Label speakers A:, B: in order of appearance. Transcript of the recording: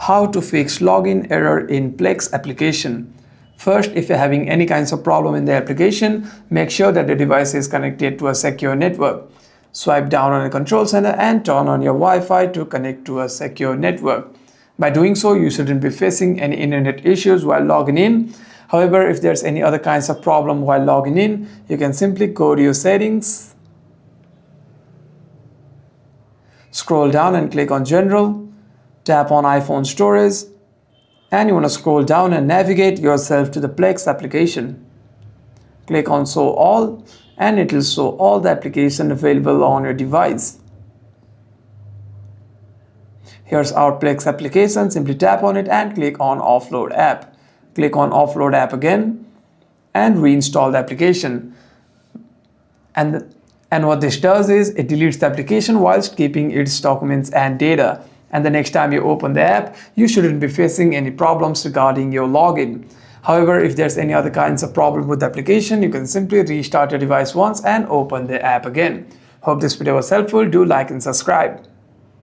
A: How to fix login error in Plex application. First, if you're having any kinds of problem in the application, make sure that the device is connected to a secure network. Swipe down on the control center and turn on your Wi-Fi to connect to a secure network. By doing so, you shouldn't be facing any internet issues while logging in. However, if there's any other kinds of problem while logging in, you can simply go to your settings, scroll down and click on General, tap on iPhone storage, and you want to scroll down and navigate yourself to the Plex application. Click on Show All and it will show all the applications available on your device. Here's our Plex application. Simply tap on it and click on Offload App. Click on Offload App again and reinstall the application. And what this does is it deletes the application whilst keeping its documents and data. And the next time you open the app, you shouldn't be facing any problems regarding your login. However, if there's any other kinds of problem with the application, you can simply restart your device once and open the app again. Hope this video was helpful. Do like and subscribe.